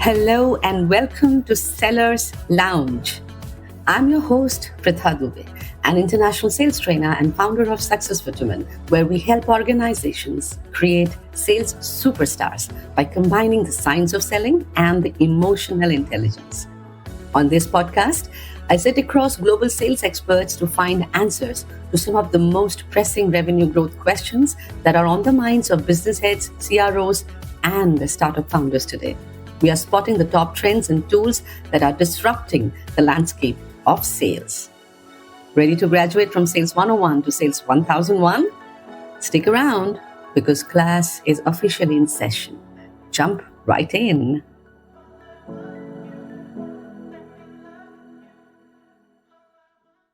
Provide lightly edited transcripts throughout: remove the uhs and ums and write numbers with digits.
Hello and welcome to Sellers Lounge. I'm your host, Pritha Dubey, an international sales trainer and founder of Success for Women, where we help organizations create sales superstars by combining the science of selling and the emotional intelligence. On this podcast, I sit across global sales experts to find answers to some of the most pressing revenue growth questions that are on the minds of business heads, CROs, and startup founders today. We are spotting the top trends and tools that are disrupting the landscape of sales. Ready to graduate from Sales 101 to Sales 1001? Stick around because class is officially in session. Jump right in.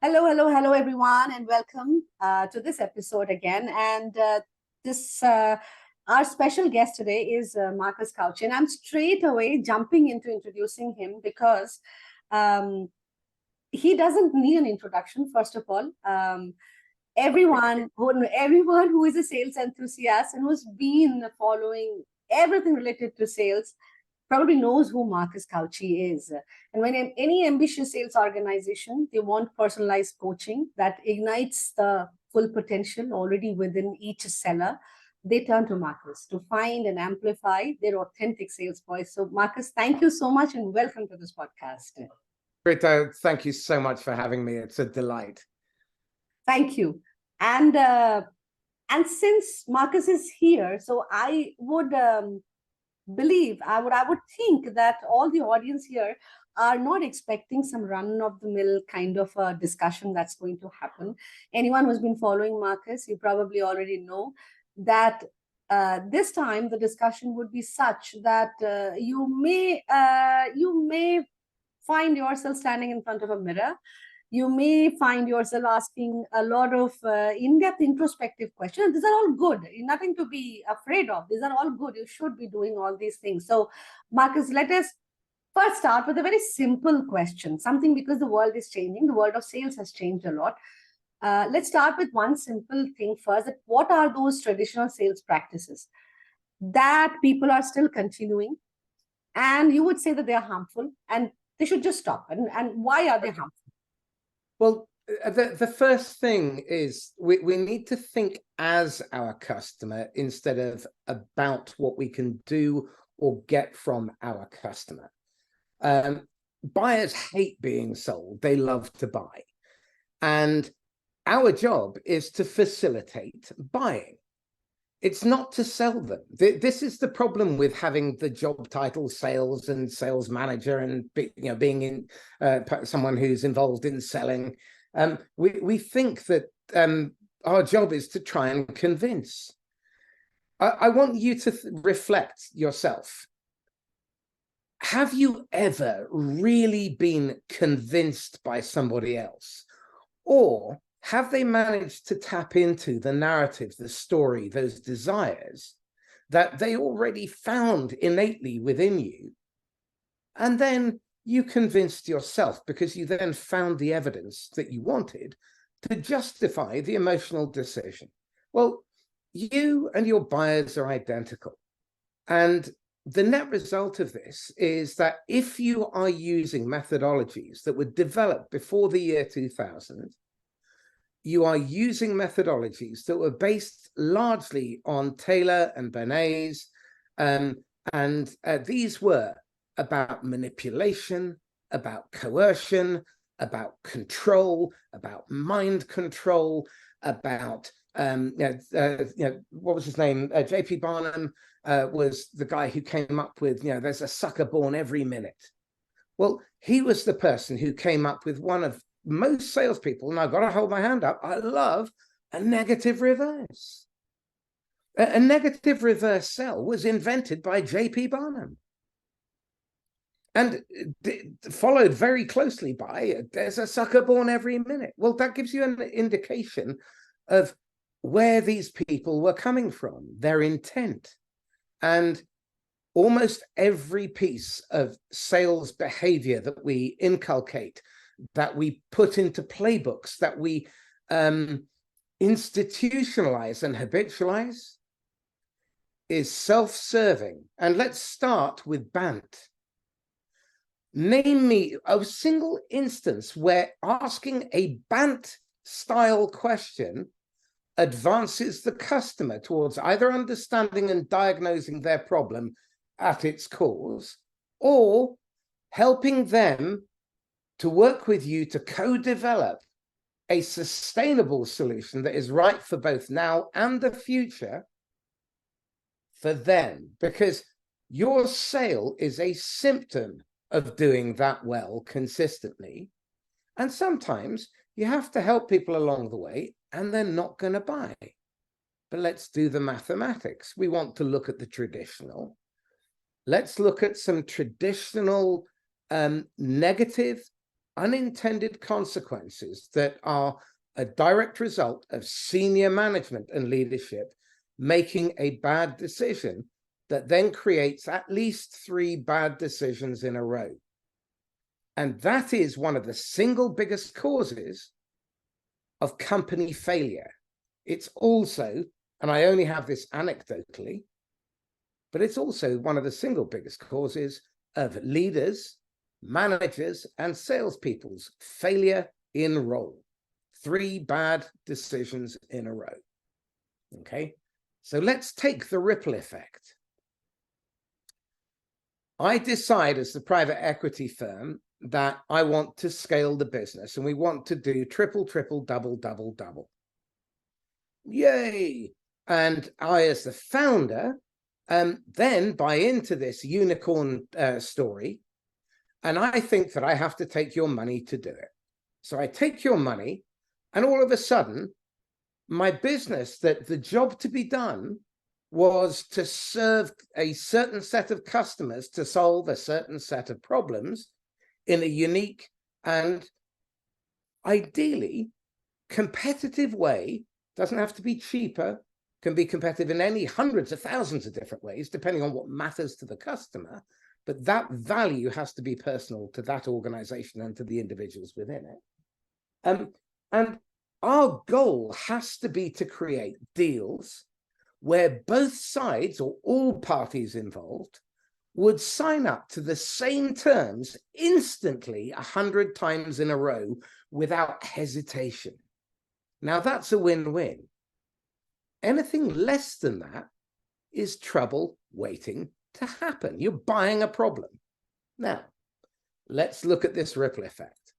Hello, everyone, and welcome to this episode again. And our special guest today is Marcus Cauchi, and I'm straight away jumping into introducing him because he doesn't need an introduction. First of all, everyone who is a sales enthusiast and who's been following everything related to sales probably knows who Marcus Cauchi is. And when any ambitious sales organization, they want personalized coaching that ignites the full potential already within each seller, they turn to Marcus to find and amplify their authentic sales voice. So Marcus, thank you so much and welcome to this podcast. Pritha, thank you so much for having me. It's a delight. Thank you. And since Marcus is here, so I would I would think that all the audience here are not expecting some run-of-the-mill kind of a discussion that's going to happen. Anyone who's been following Marcus, you probably already know that this time the discussion would be such that you may find yourself standing in front of a mirror. You may find yourself asking a lot of in-depth introspective questions. These are all good. Nothing to be afraid of. These are all good. You should be doing all these things. So, Marcus, let us first start with a very simple question. Something, because the world is changing. The world of sales has changed a lot. Let's start with one simple thing first. That what are those traditional sales practices that people are still continuing? And you would say that they are harmful and they should just stop. And why are they harmful? Well, the first thing is we need to think as our customer instead of about what we can do or get from our customer. Buyers hate being sold. They love to buy. And our job is to facilitate buying. It's not to sell them. This is the problem with having the job title sales and sales manager and being in someone who's involved in selling. We think that our job is to try and convince. I want you to reflect yourself. Have you ever really been convinced by somebody else? Or have they managed to tap into the narrative, the story, those desires that they already found innately within you? And then you convinced yourself because you then found the evidence that you wanted to justify the emotional decision. Well, you and your buyers are identical. And the net result of this is that if you are using methodologies that were developed before the year 2000, you are using methodologies that were based largely on Taylor and Bernays, and these were about manipulation, about coercion, about control, about mind control, about what was his name? J.P. Barnum was the guy who came up with, there's a sucker born every minute. Well, he was the person who came up with one of most salespeople, and I've got to hold my hand up, I love a negative reverse. A negative reverse sell was invented by J.P. Barnum and followed very closely by there's a sucker born every minute. Well, that gives you an indication of where these people were coming from, their intent. And almost every piece of sales behavior that we inculcate, that we put into playbooks, that we institutionalize and habitualize, is self-serving. And let's start with BANT. Name me a single instance where asking a BANT-style question advances the customer towards either understanding and diagnosing their problem at its cause, or helping them to work with you to co-develop a sustainable solution that is right for both now and the future for them. Because your sale is a symptom of doing that well consistently. And sometimes you have to help people along the way and they're not going to buy. But let's do the mathematics. We want to look at the traditional. Let's look at some traditional negative, unintended consequences that are a direct result of senior management and leadership making a bad decision that then creates at least 3 bad decisions in a row. And that is one of the single biggest causes of company failure. It's also, and I only have this anecdotally, but it's also one of the single biggest causes of leaders, managers, and salespeople's failure in role. 3 bad decisions in a row. Okay, so let's take the ripple effect. I decide as the private equity firm that I want to scale the business and we want to do triple, triple, double, double, double. Yay! And I, as the founder, then buy into this unicorn story. And I think that I have to take your money to do it. So I take your money, and all of a sudden, my business, that the job to be done was to serve a certain set of customers to solve a certain set of problems in a unique and ideally competitive way. Doesn't have to be cheaper, can be competitive in any hundreds of thousands of different ways, depending on what matters to the customer. But that value has to be personal to that organization and to the individuals within it. And our goal has to be to create deals where both sides or all parties involved would sign up to the same terms instantly 100 times in a row without hesitation. Now that's a win-win. Anything less than that is trouble waiting to happen. You're buying a problem. Now, let's look at this ripple effect.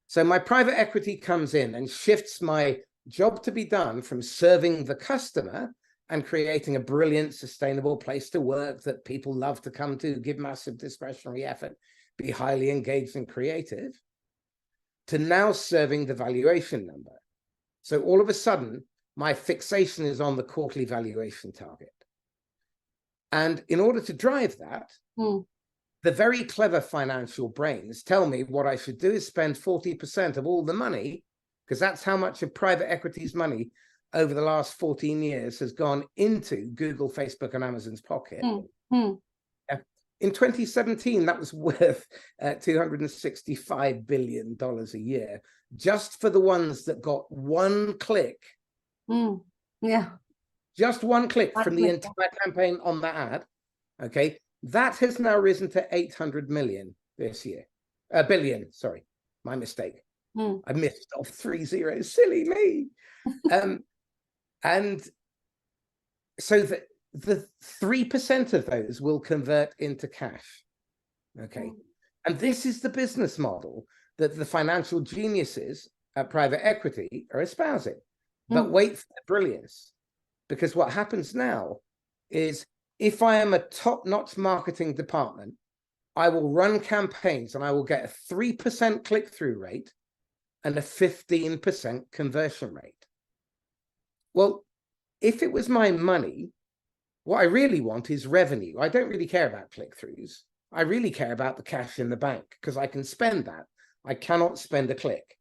So my private equity comes in and shifts my job to be done from serving the customer and creating a brilliant, sustainable place to work that people love to come to, give massive discretionary effort, be highly engaged and creative, to now serving the valuation number. So all of a sudden, my fixation is on the quarterly valuation target. And in order to drive that, the very clever financial brains tell me what I should do is spend 40% of all the money, because that's how much of private equity's money over the last 14 years has gone into Google, Facebook, and Amazon's pocket. In 2017, that was worth $265 billion a year, just for the ones that got one click. Yeah. Just one click from the entire campaign on that ad. Okay. That has now risen to 800 million this year. Billion, sorry. My mistake. I missed off 3 zeros. Silly me. And so the 3% of those will convert into cash. Okay. And this is the business model that the financial geniuses at private equity are espousing. But wait for the brilliance. Because what happens now is, if I am a top-notch marketing department, I will run campaigns and I will get a 3% click-through rate and a 15% conversion rate. Well, if it was my money, what I really want is revenue. I don't really care about click-throughs. I really care about the cash in the bank, because I can spend that. I cannot spend a click.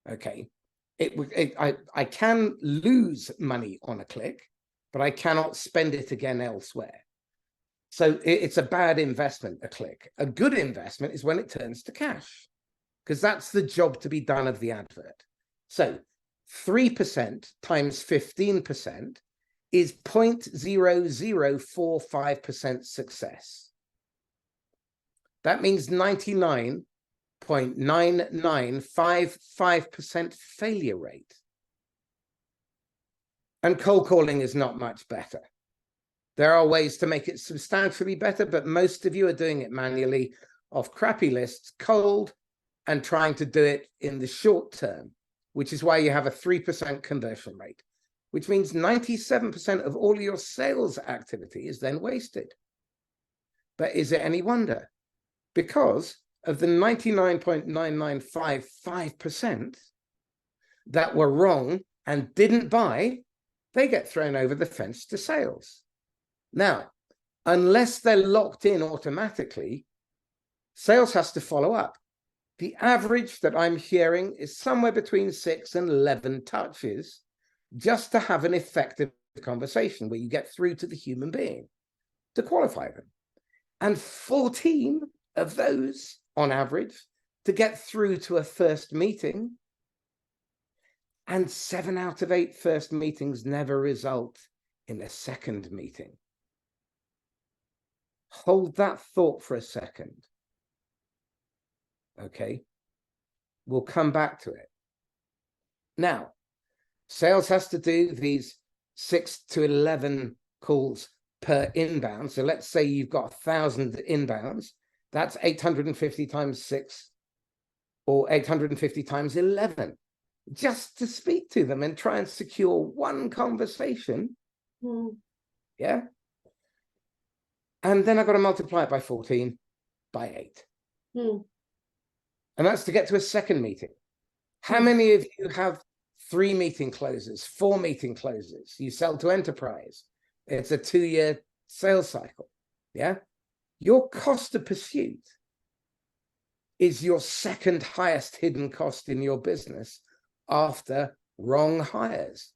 Okay. I can lose money on a click, but I cannot spend it again elsewhere. So it's a bad investment, a click. A good investment is when it turns to cash, because that's the job to be done of the advert. So 3% times 15% is 0.0045% success. That means 99.9955% failure rate. And cold calling is not much better. There are ways to make it substantially better, but most of you are doing it manually off crappy lists, cold, and trying to do it in the short term, which is why you have a 3% conversion rate, which means 97% of all your sales activity is then wasted. But is it any wonder? Because of the 99.9955% that were wrong and didn't buy, they get thrown over the fence to sales. Now, unless they're locked in automatically, sales has to follow up. The average that I'm hearing is somewhere between 6 and 11 touches just to have an effective conversation where you get through to the human being to qualify them. And 14 of those, on average, to get through to a first meeting. And 7 out of 8 first meetings never result in a second meeting. Hold that thought for a second. Okay, we'll come back to it. Now, sales has to do these 6 to 11 calls per inbound. So let's say you've got 1,000 inbounds. That's 850 times 6 or 850 times 11, just to speak to them and try and secure one conversation. Yeah. And then I've got to multiply it by 14 by 8. And that's to get to a second meeting. How many of you have 3 meeting closes, 4 meeting closes? You sell to enterprise. It's a 2-year sales cycle. Yeah. Your cost of pursuit is your second highest hidden cost in your business after wrong hires.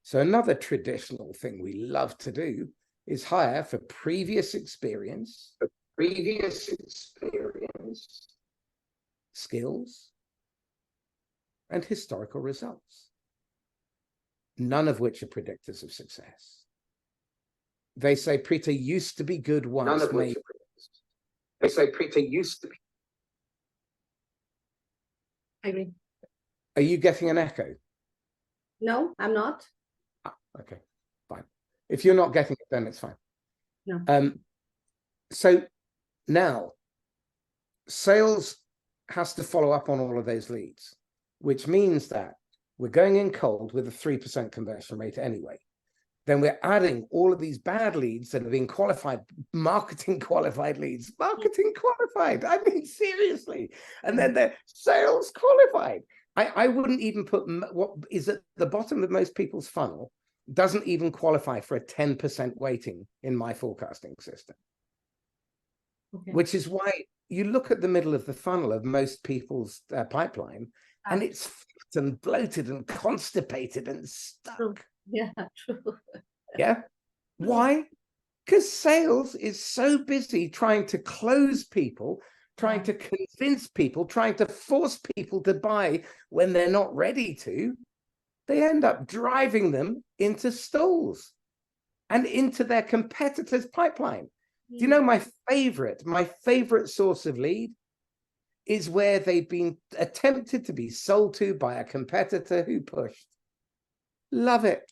So another traditional thing we love to do is hire for previous experience, skills, and historical results, none of which are predictors of success. They say Pritha used to be good once. None of which are predictors. They say Pritha used to be. I agree. Are you getting an echo? No, I'm not. Okay, fine. If you're not getting it, then it's fine. No. So now, sales has to follow up on all of those leads, which means that we're going in cold with a 3% conversion rate anyway. Then we're adding all of these bad leads that have been qualified, marketing qualified leads, marketing qualified. I mean, seriously. And then they're sales qualified. I wouldn't even put what is at the bottom of most people's funnel doesn't even qualify for a 10% weighting in my forecasting system. Okay. Which is why you look at the middle of the funnel of most people's pipeline, and it's fat and bloated and constipated and stuck. True. Yeah, true. Yeah. Why? Because sales is so busy trying to close people, trying to convince people, trying to force people to buy when they're not ready to. They end up driving them into stalls and into their competitors' pipeline. Do you know my favorite source of lead is where they've been attempted to be sold to by a competitor who pushed. Love it.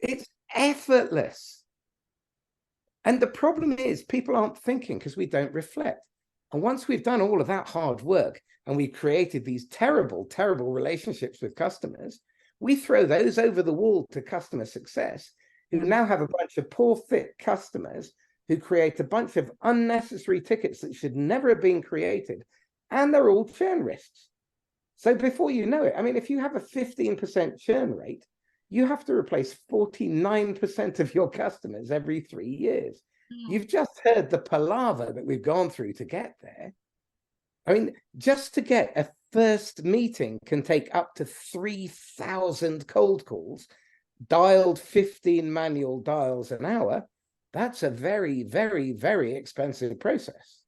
It's effortless. And the problem is people aren't thinking because we don't reflect. And once we've done all of that hard work and we've created these terrible, terrible relationships with customers, we throw those over the wall to customer success, who now have a bunch of poor fit customers who create a bunch of unnecessary tickets that should never have been created. And they're all churn risks. So before you know it, I mean, if you have a 15% churn rate, you have to replace 49% of your customers every 3 years. You've just heard the palaver that we've gone through to get there. I mean, just to get a first meeting can take up to 3,000 cold calls, dialed 15 manual dials an hour. That's a very, very, very expensive process.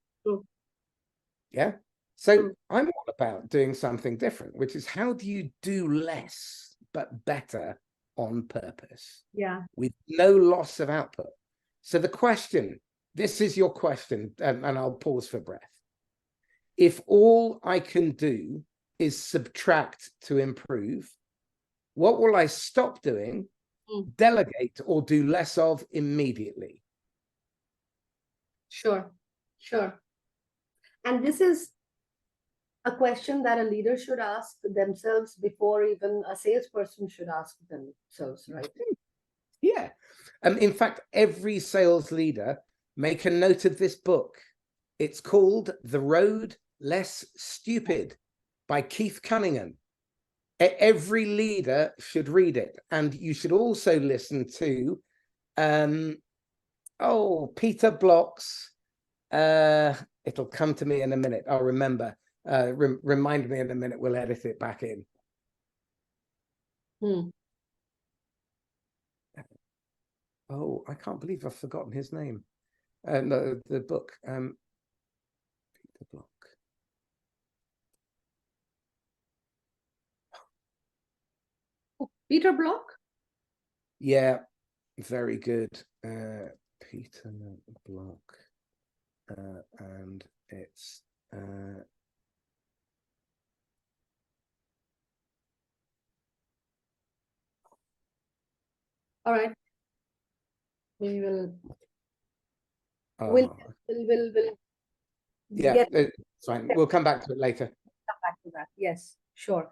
Yeah. So I'm all about doing something different, which is how do you do less but better on purpose? Yeah. With no loss of output. So the question This is your question, and I'll pause for breath. If all I can do is subtract to improve, what will I stop doing, delegate, or do less of immediately? Sure. And this is a question that a leader should ask themselves before even a salesperson should ask themselves, right? Yeah. In fact, every sales leader, make a note of this book. It's called The Road Less Stupid by Keith Cunningham. Every leader should read it. And you should also listen to Peter Block's, it'll come to me in a minute. I'll remember. Remind me in a minute. We'll edit it back in. Oh, I can't believe I've forgotten his name. The book. Peter Block. Peter Block? Yeah, very good. Peter Block. And it's all right. We will. We'll yeah, it's fine. We'll come back to it later. Come back to that. Yes, sure.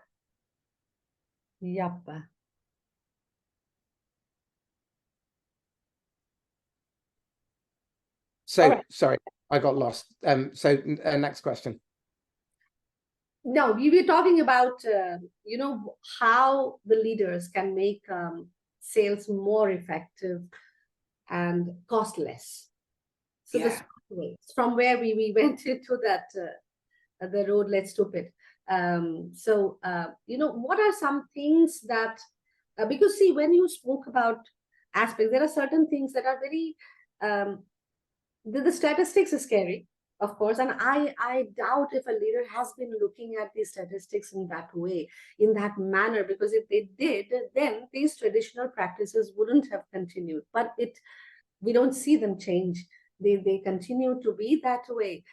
Yep. So right. Sorry, I got lost. Next question. No, we were talking about how the leaders can make sales more effective and cost less. So yeah. From where we went into that the road less stupid. What are some things that because see, when you spoke about aspects, there are certain things that are very the statistics is scary, of course, and I doubt if a leader has been looking at these statistics in that way, in that manner, because if they did, then these traditional practices wouldn't have continued. But we don't see them change. They continue to be that way.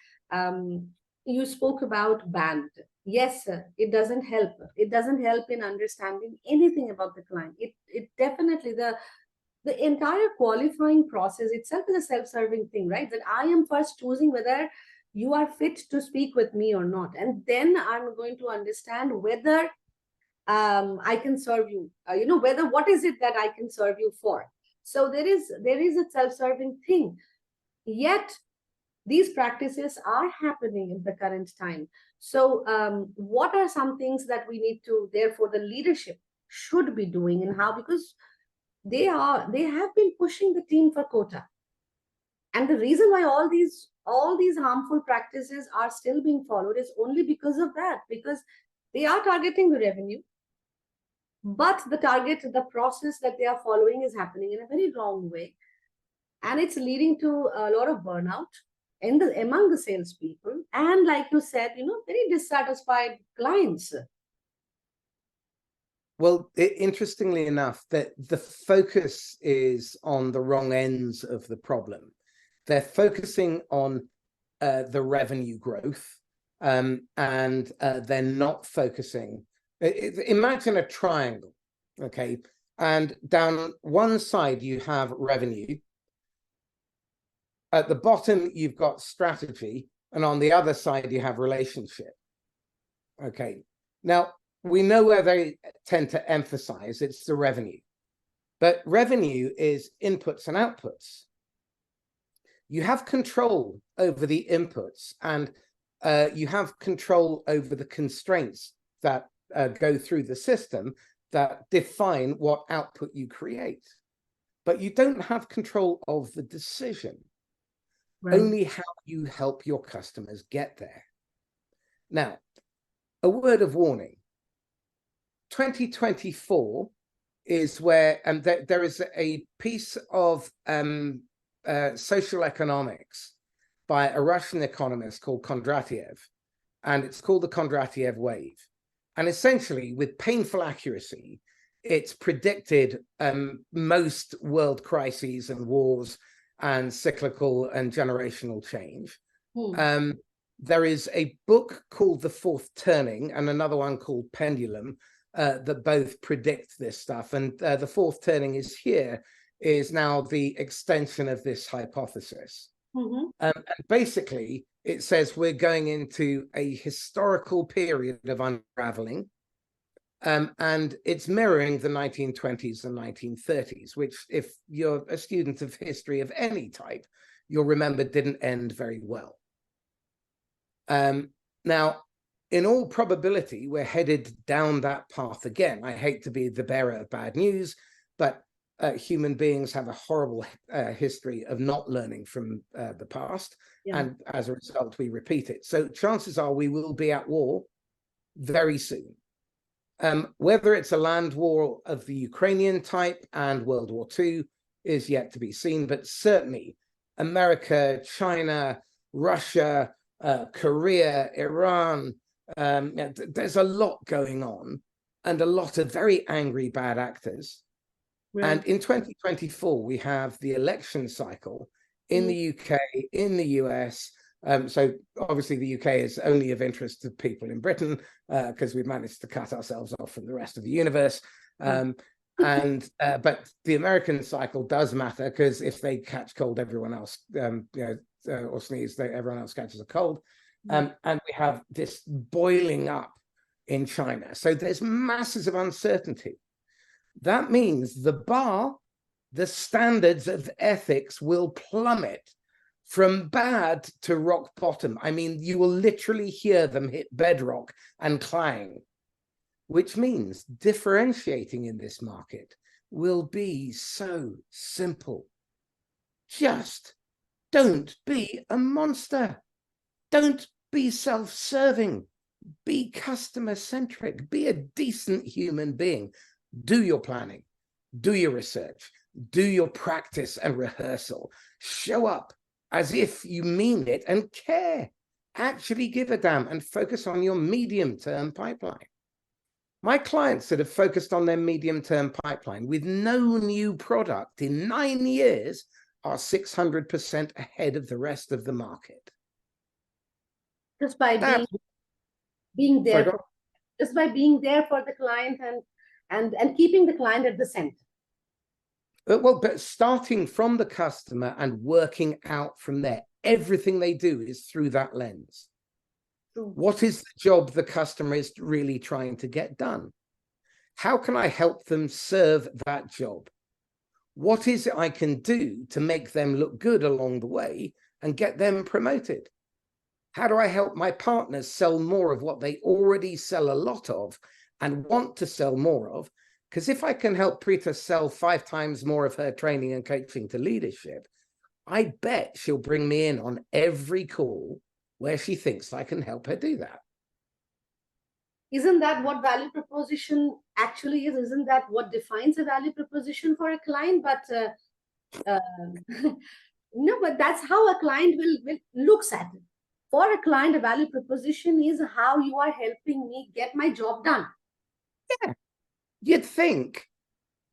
You spoke about band. Yes, it doesn't help. It doesn't help in understanding anything about the client. It definitely, the entire qualifying process itself is a self-serving thing, right? That I am first choosing whether you are fit to speak with me or not. And then I'm going to understand whether I can serve you, what is it that I can serve you for? So there is a self-serving thing. Yet these practices are happening in the current time. So what are some things that we need to, therefore, the leadership should be doing, and how? Because they have been pushing the team for quota. And the reason why all these harmful practices are still being followed is only because of that, because they are targeting the revenue, but the process that they are following is happening in a very wrong way. And it's leading to a lot of burnout among the salespeople. And like you said, very dissatisfied clients. Well, interestingly enough, that the focus is on the wrong ends of the problem. They're focusing on the revenue growth, and they're not focusing. Imagine a triangle, okay? And down one side, you have revenue. At the bottom, you've got strategy. And on the other side, you have relationship. Okay. Now, we know where they tend to emphasize, it's the revenue. But revenue is inputs and outputs. You have control over the inputs, and you have control over the constraints that go through the system that define what output you create. But you don't have control of the decision, right. Only how you help your customers get there. Now, a word of warning. 2024 is where, and there is a piece of social economics by a Russian economist called Kondratiev, and it's called the Kondratiev wave. And essentially, with painful accuracy, it's predicted most world crises and wars and cyclical and generational change. Hmm. There is a book called The Fourth Turning and another one called Pendulum that both predict this stuff. And The Fourth Turning is now the extension of this hypothesis. And basically, it says we're going into a historical period of unraveling. And it's mirroring the 1920s and 1930s, which, if you're a student of history of any type, you'll remember didn't end very well. Now, in all probability, we're headed down that path again. I hate to be the bearer of bad news, but human beings have a horrible history of not learning from the past. Yeah. And as a result, we repeat it. So chances are we will be at war very soon. Whether it's a land war of the Ukrainian type and World War II is yet to be seen, but certainly America, China, Russia, Korea, Iran, there's a lot going on and a lot of very angry bad actors. Right. And in 2024, we have the election cycle in the UK, in the US. So obviously the UK is only of interest to people in Britain because we've managed to cut ourselves off from the rest of the universe. But the American cycle does matter because if they catch cold, everyone else, or sneeze, everyone else catches a cold. And we have this boiling up in China. So there's masses of uncertainty. That means the standards of ethics will plummet from bad to rock bottom. I mean, you will literally hear them hit bedrock and clang, which means differentiating in this market will be so simple. Just don't be a monster. Don't be self-serving. Be customer-centric. Be a decent human being. Do your planning. Do your research. Do your practice and rehearsal. Show up as if you mean it and care. Actually give a damn and focus on your medium-term pipeline. My clients that have focused on their medium-term pipeline with no new product in 9 years are 600% ahead of the rest of the market. Just by being there, just by being there for the client and keeping the client at the center. Well, but starting from the customer and working out from there, everything they do is through that lens. What is the job the customer is really trying to get done? How can I help them serve that job? What is it I can do to make them look good along the way and get them promoted? How do I help my partners sell more of what they already sell a lot of and want to sell more of? Because if I can help Pritha sell 5 times more of her training and coaching to leadership, I bet she'll bring me in on every call where she thinks I can help her do that. Isn't that what value proposition actually is? Isn't that what defines a value proposition for a client? But no, but that's how a client will looks at it. For a client, a value proposition is how you are helping me get my job done. Yeah, you'd think.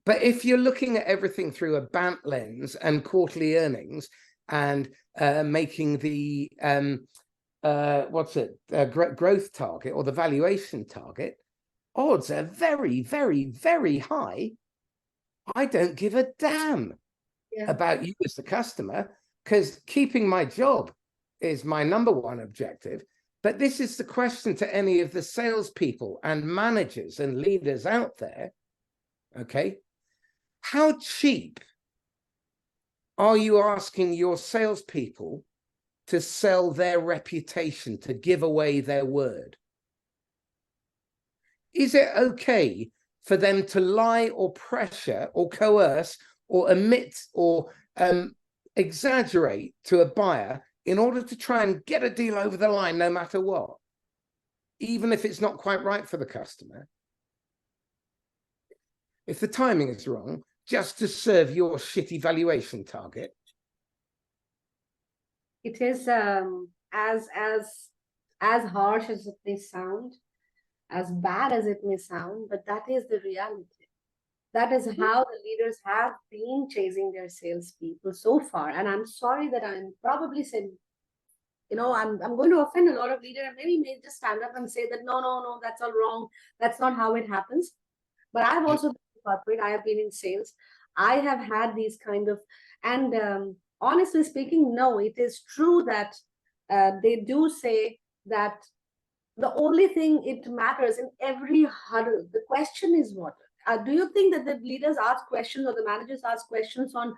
But if you're looking at everything through a BANT lens and quarterly earnings and making the growth target or the valuation target, odds are very, very, very high. I don't give a damn about you as the customer, because keeping my job is my #1 objective. But this is the question to any of the salespeople and managers and leaders out there. Okay, how cheap are you asking your salespeople to sell their reputation, to give away their word? Is it okay for them to lie or pressure or coerce or omit or exaggerate to a buyer in order to try and get a deal over the line no matter what, even if it's not quite right for the customer? If the timing is wrong, just to serve your shitty valuation target. It is as harsh as it may sound, as bad as it may sound, but that is the reality. That is how the leaders have been chasing their salespeople so far. And I'm sorry that I'm probably saying, I'm going to offend a lot of leaders, and maybe may just stand up and say that no, that's all wrong. That's not how it happens. But I've also been in corporate. I have been in sales. I have had these kind of, and honestly speaking, no, it is true that they do say that the only thing it matters in every huddle, the question is what? Do you think that the leaders ask questions or the managers ask questions on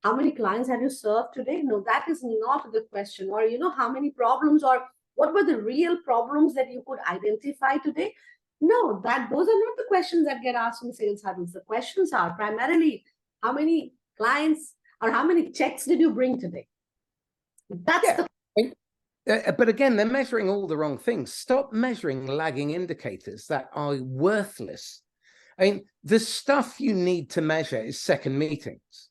how many clients have you served today? No, that is not the question. Or, how many problems or what were the real problems that you could identify today? No, those are not the questions that get asked in sales huddles. The questions are primarily how many clients or how many checks did you bring today? That's but again, they're measuring all the wrong things. Stop measuring lagging indicators that are worthless. I mean, the stuff you need to measure is second meetings.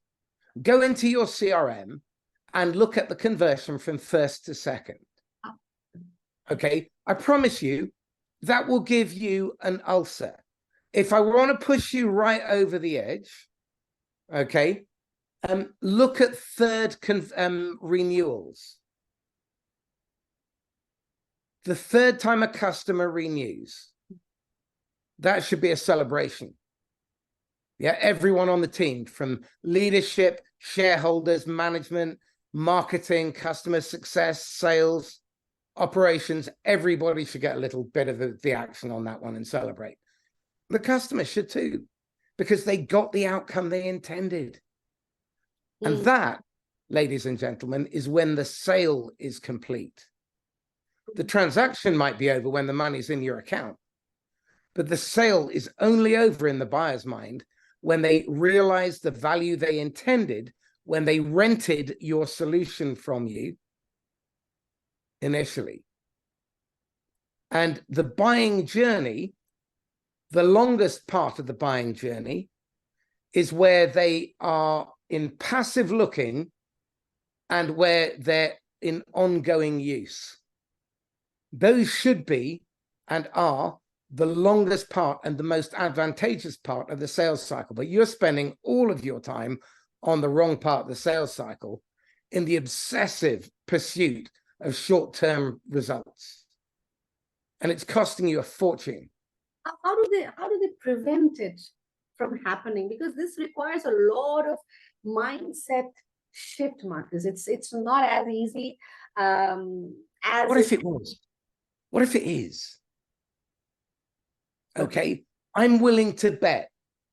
Go into your CRM and look at the conversion from first to second. Okay, I promise you that will give you an ulcer. If I want to push you right over the edge, okay, look at third renewals. The third time a customer renews, that should be a celebration. Yeah, everyone on the team, from leadership, shareholders, management, marketing, customer success, sales, operations, everybody should get a little bit of the action on that one and celebrate. The customer should too, because they got the outcome they intended. And that, ladies and gentlemen, is when the sale is complete. The transaction might be over when the money's in your account, but the sale is only over in the buyer's mind when they realize the value they intended when they rented your solution from you initially. And the buying journey, the longest part of the buying journey, is where they are in passive looking and where they're in ongoing use. Those should be and are the longest part and the most advantageous part of the sales cycle. But you're spending all of your time on the wrong part of the sales cycle in the obsessive pursuit of short-term results. And it's costing you a fortune. How do they prevent it from happening? Because this requires a lot of mindset shift, Marcus. It's not as easy as what if it was? What if it is? Okay, I'm willing to bet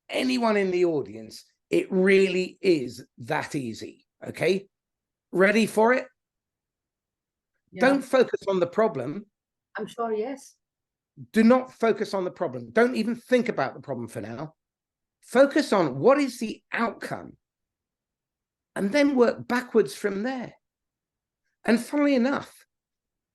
anyone in the audience it really is that easy. Okay, ready for it? Yeah. Don't focus on the problem. I'm sure, yes. Do not focus on the problem. Don't even think about the problem for now. Focus on what is the outcome and then work backwards from there. And funnily enough,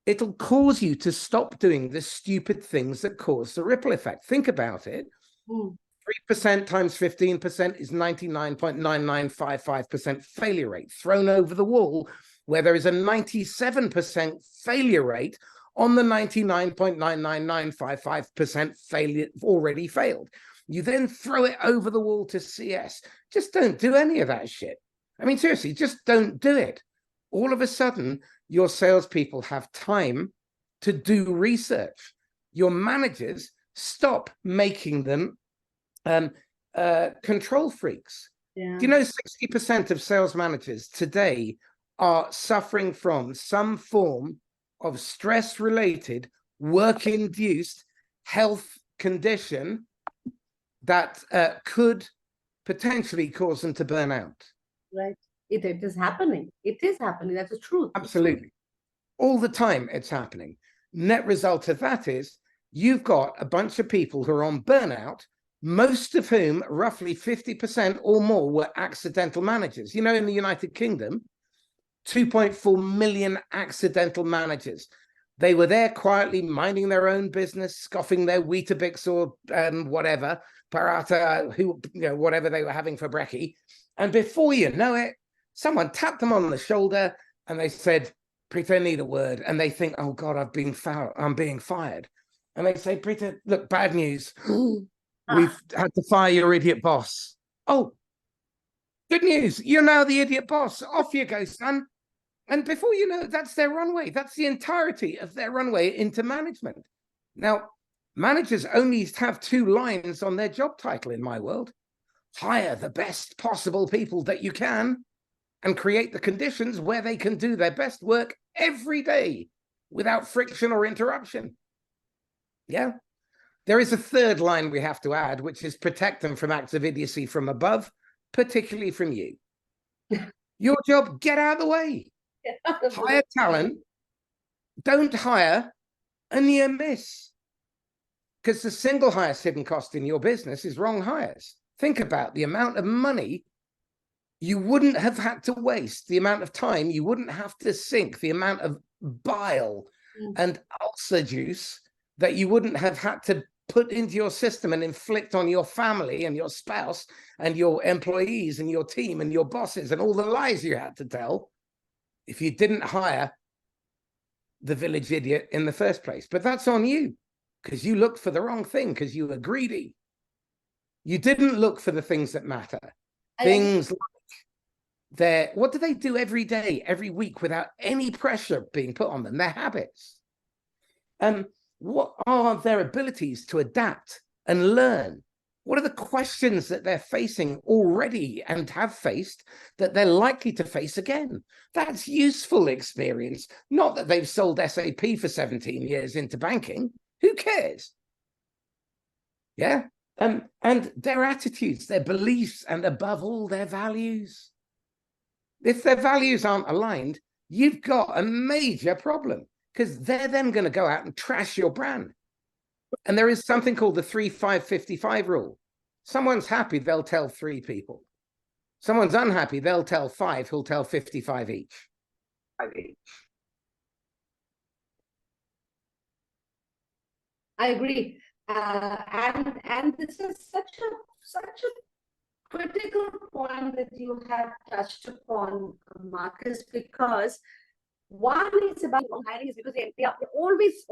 it'll cause you to stop doing the stupid things that cause the ripple effect. Think about it. 3% times 15% is 99.9955% failure rate thrown over the wall, where there is a 97% failure rate on the 99.99955% failure already failed. You then throw it over the wall to CS. Just don't do any of that shit. I mean, seriously, just don't do it. All of a sudden, your salespeople have time to do research. Your managers stop making them control freaks. Yeah. Do you know 60% of sales managers today are suffering from some form of stress-related, work-induced health condition that could potentially cause them to burn out? Right. It is happening. It is happening. That's the truth. Absolutely. All the time it's happening. Net result of that is you've got a bunch of people who are on burnout, most of whom, roughly 50% or more, were accidental managers. You know, in the United Kingdom, 2.4 million accidental managers. They were there quietly minding their own business, scoffing their Weetabix or whatever, paratha, whatever they were having for brekkie. And before you know it, someone tapped them on the shoulder and they said, Pritha, I need a word. And they think, oh God, I'm being fired. And they say, Pritha, look, bad news. we've had to fire your idiot boss. Oh, good news. You're now the idiot boss. Off you go, son. And before you know, that's their runway. That's the entirety of their runway into management. Now, managers only have two lines on their job title in my world. Hire the best possible people that you can and create the conditions where they can do their best work every day without friction or interruption. Yeah. There is a third line we have to add, which is protect them from acts of idiocy from above, particularly from you. Your job, get out of the way. Hire talent. Don't hire a near miss. Because the single highest hidden cost in your business is wrong hires. Think about the amount of money you wouldn't have had to waste, the amount of time you wouldn't have to sink, the amount of bile and ulcer juice that you wouldn't have had to put into your system and inflict on your family and your spouse and your employees and your team and your bosses and all the lies you had to tell if you didn't hire the village idiot in the first place. But that's on you, because you looked for the wrong thing, because you were greedy. You didn't look for the things that matter. Things like what do they do every day, every week, without any pressure being put on them? Their habits. What are their abilities to adapt and learn? What are the questions that they're facing already and have faced that they're likely to face again? That's useful experience. Not that they've sold SAP for 17 years into banking. Who cares? Yeah. And their attitudes, their beliefs, and above all, their values. If their values aren't aligned, you've got a major problem, because they're then going to go out and trash your brand. And there is something called the 3-5-55 rule. Someone's happy, they'll tell 3 people. Someone's unhappy, they'll tell 5 who'll tell 55 each. I agree. And this is such a critical point that you have touched upon, Marcus, because one is about hiring is because they are always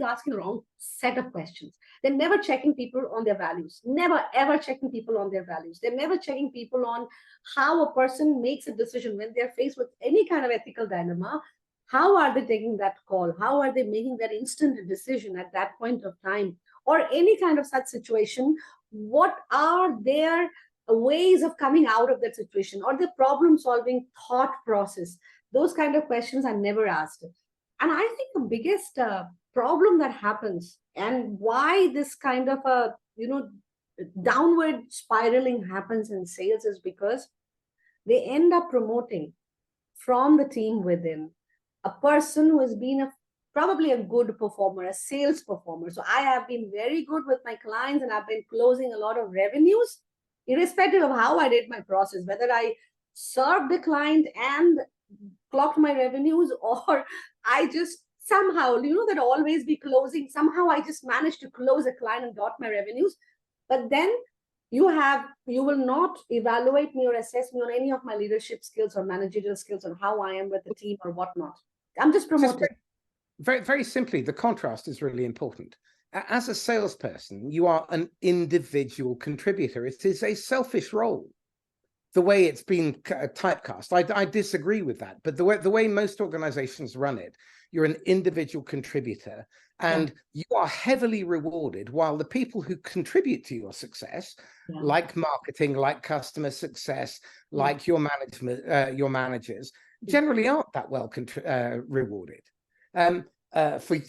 asking the wrong set of questions. They're never checking people on their values, never ever checking people on their values. They're never checking people on how a person makes a decision when they're faced with any kind of ethical dilemma. How are they taking that call? How are they making that instant decision at that point of time? Or any kind of such situation? What are their ways of coming out of that situation, or the problem-solving thought process? Those kind of questions are never asked. And I think the biggest problem that happens, and why this kind of a downward spiraling happens in sales, is because they end up promoting from the team within a person who has been probably a good performer, a sales performer. So I have been very good with my clients and I've been closing a lot of revenues, irrespective of how I did my process, whether I served the client and clocked my revenues, or I just somehow, that always be closing. Somehow I just managed to close a client and got my revenues. But then you will not evaluate me or assess me on any of my leadership skills or managerial skills on how I am with the team or whatnot. I'm just promoting. Very, very simply, the contrast is really important. As a salesperson, you are an individual contributor. It is a selfish role, the way it's been typecast. I disagree with that. But the way most organizations run it, you're an individual contributor, and you are heavily rewarded, while the people who contribute to your success, like marketing, like customer success, like your managers, generally aren't that well rewarded. For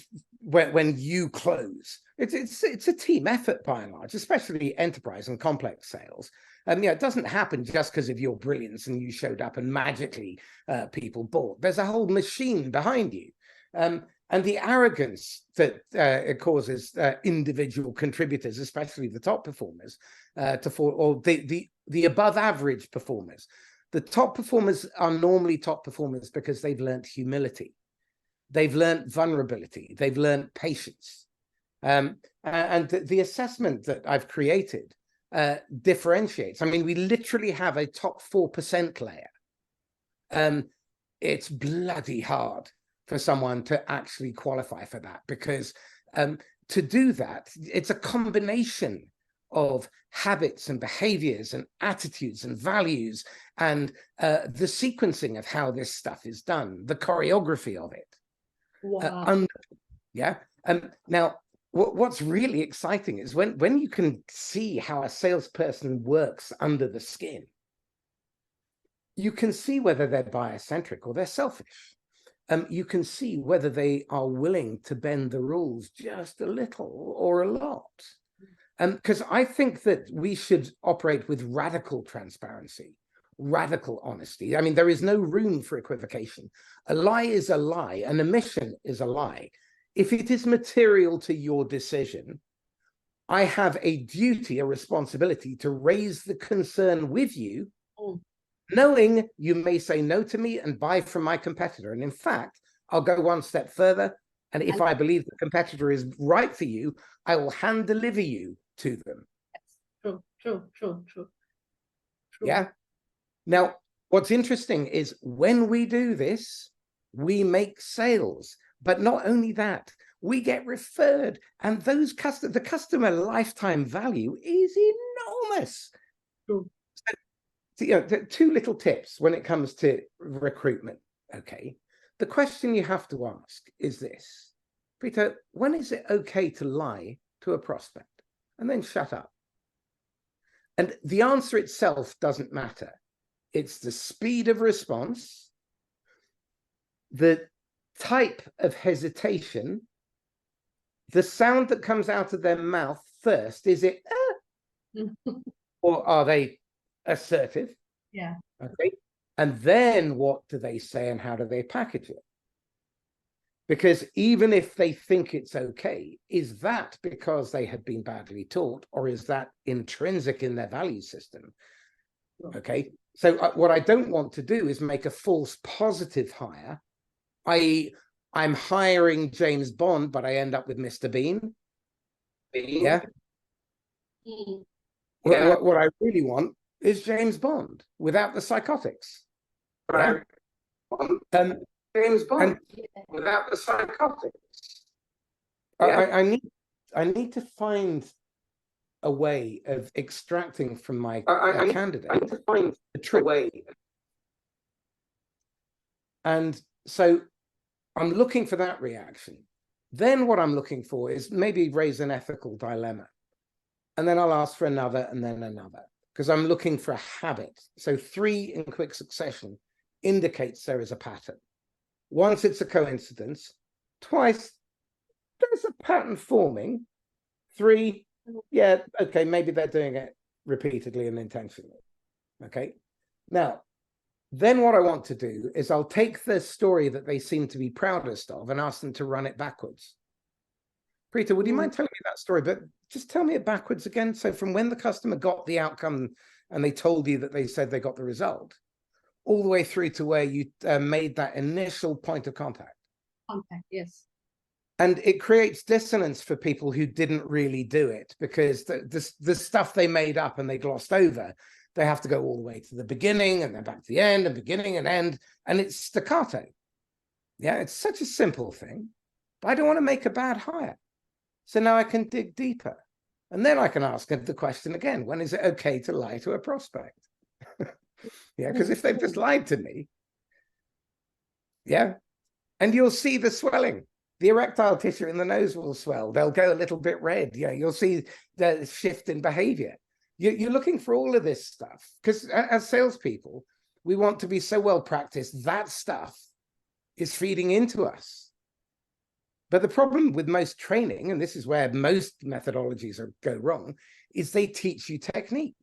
when you close, it's a team effort by and large, especially enterprise and complex sales. It doesn't happen just because of your brilliance and you showed up and magically people bought. There's a whole machine behind you, and the arrogance that it causes individual contributors, especially the top performers, to fall, or the above average performers. The top performers are normally top performers because they've learned humility. They've learned vulnerability. They've learned patience. And the assessment that I've created differentiates. I mean, we literally have a top 4% layer. It's bloody hard for someone to actually qualify for that, because to do that, it's a combination of habits and behaviors and attitudes and values and the sequencing of how this stuff is done, the choreography of it. Wow. Now, what's really exciting is when you can see how a salesperson works under the skin, you can see whether they're bias-centric or they're selfish. You can see whether they are willing to bend the rules just a little or a lot. Because I think that we should operate with radical transparency, radical honesty. I mean, there is no room for equivocation. A lie is a lie, an omission is a lie. If it is material to your decision, I have a duty, a responsibility to raise the concern with you, knowing you may say no to me and buy from my competitor. And in fact, I'll go one step further. And if I believe the competitor is right for you, I will hand deliver you to them. True. Yeah. Now, what's interesting is when we do this, we make sales. But not only that, we get referred, and the customer lifetime value is enormous. True. So, two little tips when it comes to recruitment. Okay, the question you have to ask is this: Pritha, when is it okay to lie to a prospect? And then shut up. And the answer itself doesn't matter. It's the speed of response, the type of hesitation, the sound that comes out of their mouth first. Is it or are they assertive? Yeah. Okay. And then what do they say and how do they package it? Because even if they think it's okay, is that because they have been badly taught, or is that intrinsic in their value system? Okay. So what I don't want to do is make a false positive hire, i.e., I'm hiring James Bond, but I end up with Mr. Bean. Yeah. What I really want is James Bond without the psychotics. Yeah? James Bond without the psychotics. Yeah. I need to find a way of extracting from my candidate a trick way. And so I'm looking for that reaction. Then what I'm looking for is maybe raise an ethical dilemma. And then I'll ask for another and then another, because I'm looking for a habit. So 3 in quick succession indicates there is a pattern. Once it's a coincidence, twice there's a pattern forming. 3, yeah, okay, maybe they're doing it repeatedly and intentionally. Okay. Now, then what I want to do is I'll take the story that they seem to be proudest of and ask them to run it backwards. Pritha, would you mind telling me that story? But just tell me it backwards again. So from when the customer got the outcome and they told you that they said they got the result, all the way through to where you made that initial point of contact. Yes. And it creates dissonance for people who didn't really do it, because the stuff they made up and they glossed over, they have to go all the way to the beginning and then back to the end and beginning and end, and it's staccato. Yeah, it's such a simple thing, but I don't want to make a bad hire. So now I can dig deeper. And then I can ask the question again, when is it okay to lie to a prospect? Yeah, because if they've just lied to me, yeah, and you'll see the swelling. The erectile tissue in the nose will swell. They'll go a little bit red. Yeah, you'll see the shift in behavior. You're looking for all of this stuff, because as salespeople, we want to be so well practiced that stuff is feeding into us. But the problem with most training, and this is where most methodologies go wrong, is they teach you technique.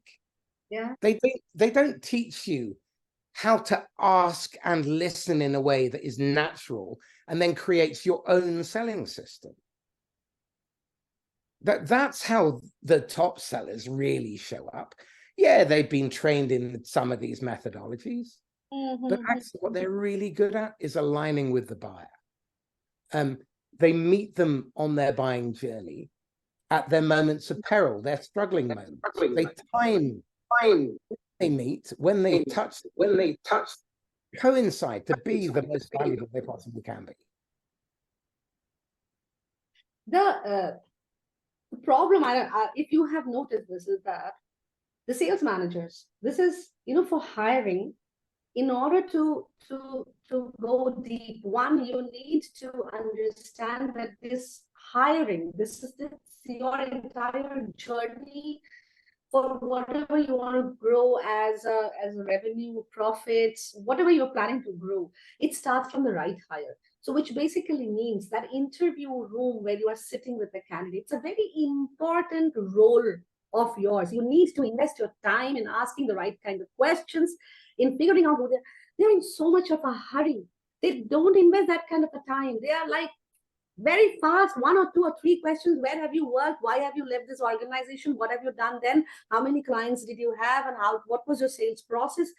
Yeah. They don't teach you how to ask and listen in a way that is natural and then creates your own selling system. That's how the top sellers really show up. Yeah, they've been trained in some of these methodologies, but actually what they're really good at is aligning with the buyer. They meet them on their buying journey at their moments of peril, their struggling moments. They time they meet, when they touch, coincide to be the most valuable they possibly can be. The problem, if you have noticed this, is that the sales managers, this is, for hiring, in order to go deep, one, you need to understand that this hiring, this your entire journey for whatever you want to grow as a revenue, profits, whatever you're planning to grow, it starts from the right hire. So which basically means that interview room where you are sitting with the candidate, it's a very important role of yours. You need to invest your time in asking the right kind of questions, in figuring out who they're in so much of a hurry. They don't invest that kind of a time. They are like very fast, one or two or three questions. Where have you worked? Why have you left this organization? What have you done then? How many clients did you have? And what was your sales process?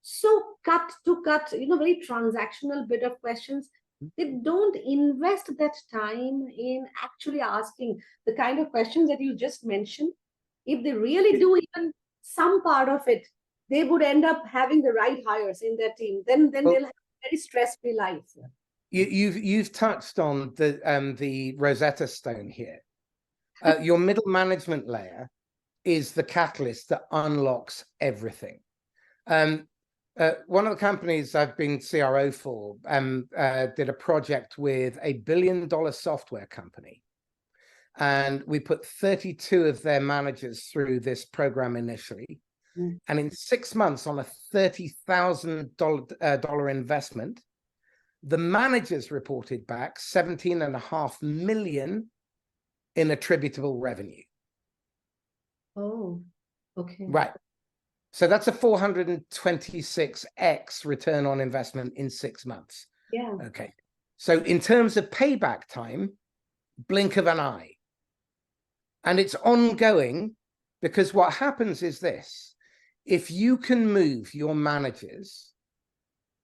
So cut to cut, very transactional bit of questions. They don't invest that time in actually asking the kind of questions that you just mentioned. If they really do even some part of it, they would end up having the right hires in their team. Then they'll have a very stress-free life. You've touched on the Rosetta Stone here. Your middle management layer is the catalyst that unlocks everything. One of the companies I've been CRO for did a project with $1 billion software company, and we put 32 of their managers through this program initially. And in 6 months, on a $30,000 investment, the managers reported back 17.5 million in attributable revenue. Oh, okay. Right. So that's a 426x return on investment in 6 months. Yeah. Okay. So in terms of payback time, blink of an eye. And it's ongoing, because what happens is this: if you can move your managers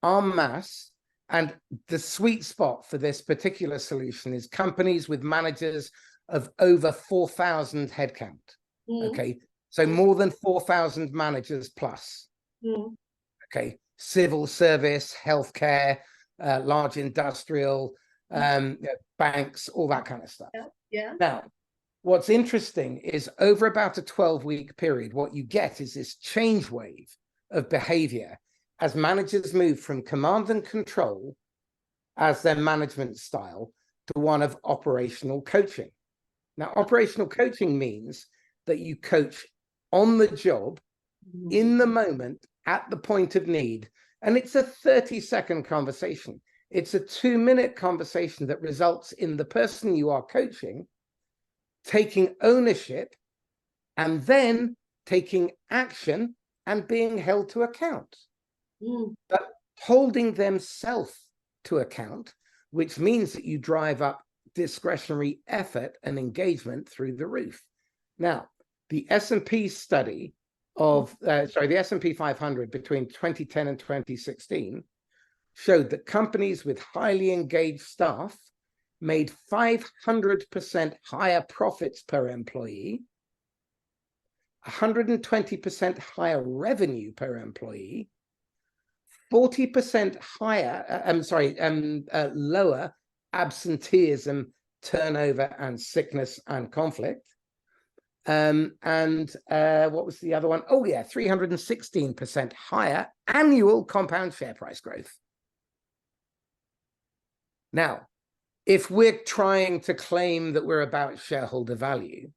en masse, and the sweet spot for this particular solution is companies with managers of over 4,000 headcount. Okay, so more than 4,000 managers plus. Okay, civil service, healthcare, large industrial, banks, all that kind of stuff. Yeah. Now, what's interesting is over about a 12-week period, what you get is this change wave of behavior as managers move from command and control as their management style to one of operational coaching. Now, operational coaching means that you coach on the job, in the moment, at the point of need. And it's a 30-second conversation. It's a 2-minute conversation that results in the person you are coaching taking ownership and then taking action and being held to account. But holding themselves to account, which means that you drive up discretionary effort and engagement through the roof. Now, the S&P study of, the S&P 500 between 2010 and 2016 showed that companies with highly engaged staff made 500% higher profits per employee, 120% higher revenue per employee, 40% higher, lower absenteeism, turnover, and sickness and conflict. And what was the other one? Oh, yeah, 316% higher annual compound share price growth. Now, if we're trying to claim that we're about shareholder value,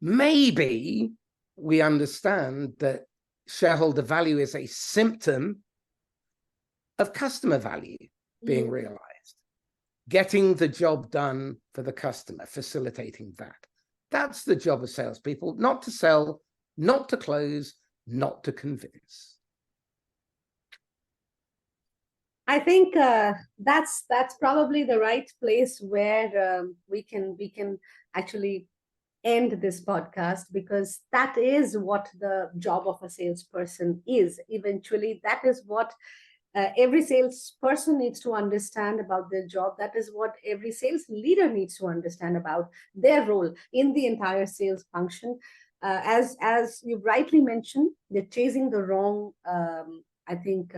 maybe we understand that shareholder value is a symptom of customer value being realized, getting the job done for the customer, facilitating that. That's the job of salespeople: not to sell, not to close, not to convince. I think that's probably the right place where we can actually end this podcast, because that is what the job of a salesperson is. Eventually, that is what every salesperson needs to understand about their job. That is what every sales leader needs to understand about their role in the entire sales function. As you rightly mentioned, they're chasing the wrong,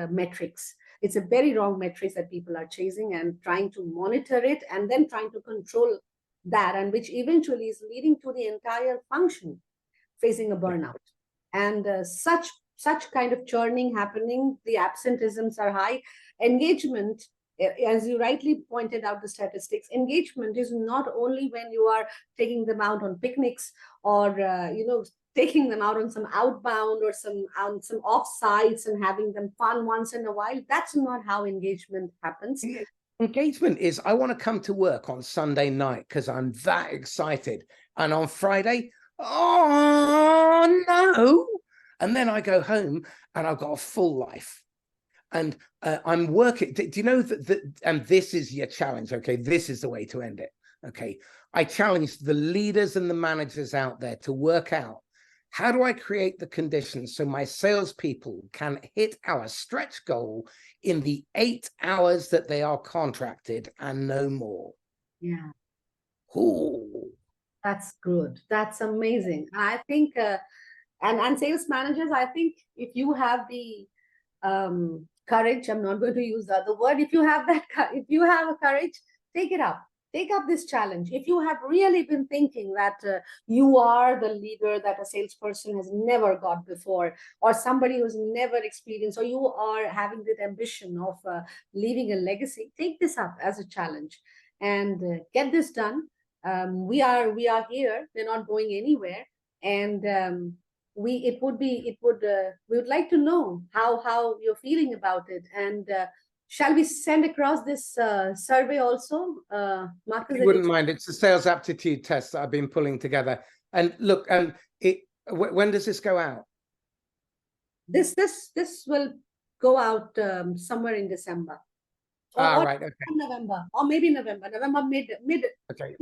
metrics. It's a very wrong metrics that people are chasing and trying to monitor it and then trying to control that, and which eventually is leading to the entire function facing a burnout. And such kind of churning happening, the absenteeisms are high. Engagement, as you rightly pointed out the statistics, engagement is not only when you are taking them out on picnics or taking them out on some outbound or some off sites and having them fun once in a while. That's not how engagement happens. Engagement is, I want to come to work on Sunday night because I'm that excited, and on Friday, oh no, and then I go home and I've got a full life. And I'm working. Do you know that? And this is your challenge. Okay, this is the way to end it. Okay, I challenge the leaders and the managers out there to work out, how do I create the conditions so my salespeople can hit our stretch goal in the 8 hours that they are contracted and no more? Yeah. Ooh. That's good. That's amazing. I think, and sales managers, I think if you have the courage, I'm not going to use the other word. If you have a courage, take it up. Take up this challenge. If you have really been thinking that you are the leader that a salesperson has never got before, or somebody who's never experienced, or you are having that ambition of leaving a legacy, take this up as a challenge and get this done. We are here. We're not going anywhere, and we would like to know how you're feeling about it. And shall we send across this survey also, Marcus? You wouldn't mind. It's a sales aptitude test that I've been pulling together. And look, when does this go out? This will go out somewhere in December. Right. Okay. November, or maybe November mid. Okay.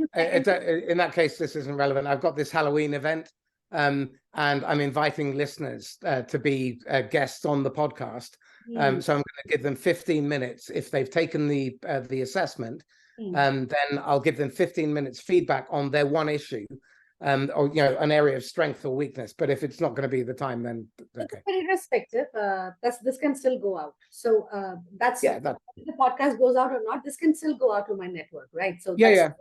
In that case, this isn't relevant. I've got this Halloween event, and I'm inviting listeners to be guests on the podcast. So I'm going to give them 15 minutes if they've taken the assessment. Then I'll give them 15 minutes feedback on their one issue, or an area of strength or weakness. But if it's not going to be the time, then okay. But irrespective, this can still go out. So that's if the podcast goes out or not. This can still go out to my network, right? So yeah.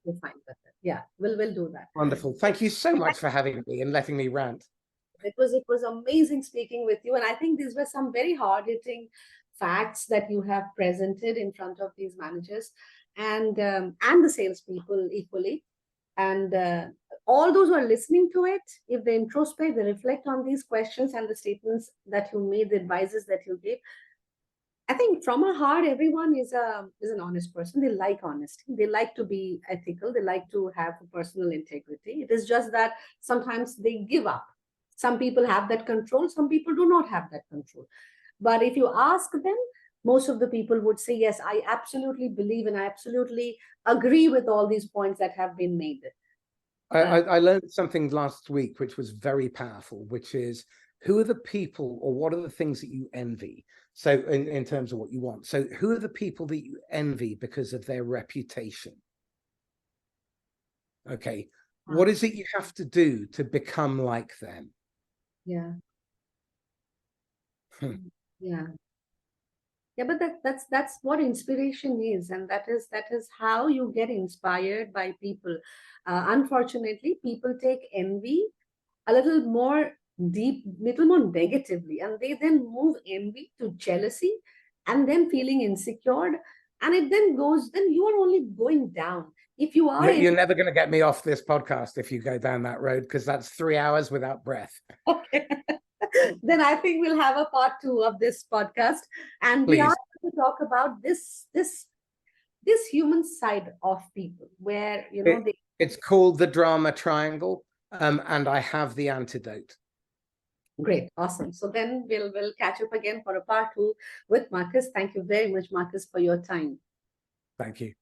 We'll find that. Yeah, we'll do that. Wonderful. Thank you so much for having me and letting me rant. It was amazing speaking with you, and I think these were some very hard-hitting facts that you have presented in front of these managers and the salespeople equally. And all those who are listening to it, if they introspect, they reflect on these questions and the statements that you made, the advices that you gave, I think from our heart, everyone is an honest person. They like honesty. They like to be ethical. They like to have personal integrity. It is just that sometimes they give up. Some people have that control. Some people do not have that control. But if you ask them, most of the people would say, yes, I absolutely believe and I absolutely agree with all these points that have been made. I learned something last week, which was very powerful, which is, who are the people or what are the things that you envy? So in terms of what you want. So who are the people that you envy because of their reputation? Okay. What is it you have to do to become like them? Yeah. Yeah. Yeah, but that's what inspiration is, and that is how you get inspired by people. Unfortunately, people take envy a little more negatively, and they then move envy to jealousy, and then feeling insecure, and it then goes. Then you are only going down. If you are, you're never going to get me off this podcast if you go down that road, because that's 3 hours without breath. Okay. Then I think we'll have a part 2 of this podcast, and we are going to talk about this human side of people, where it's called the drama triangle, and I have the antidote. Great, awesome. So then we'll catch up again for a part 2 with Marcus. Thank you very much, Marcus, for your time. Thank you.